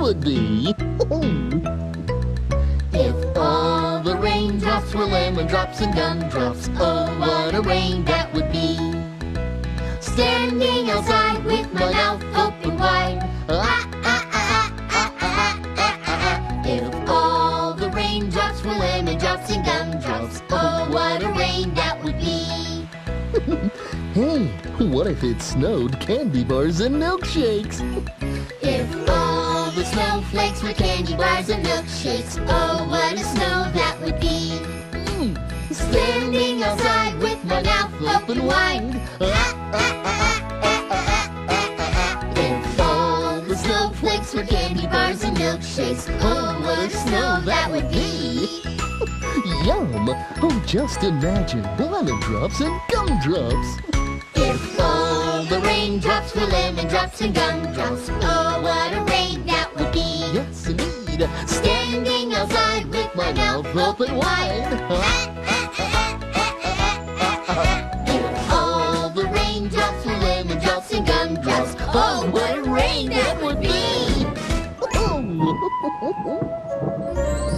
would be. If all the raindrops were lemon drops and gumdrops, oh, what a rain that would be. Standing outside with my mouth open wide. If all the raindrops were lemon drops and gumdrops, oh, what a rain that would be. Hey, what if it snowed candy bars and milkshakes? If all the snowflakes were candy bars and milkshakes, oh, what a snow that would be. Standing outside with my mouth open wide. If all the snowflakes were candy bars and milkshakes, oh, what a snow that would be. Yum! Oh, just imagine lemon drops and gumdrops. If all the raindrops were lemon drops and gumdrops, oh, what a rain that would be. Yes, indeed. Standing outside with my mouth open wide.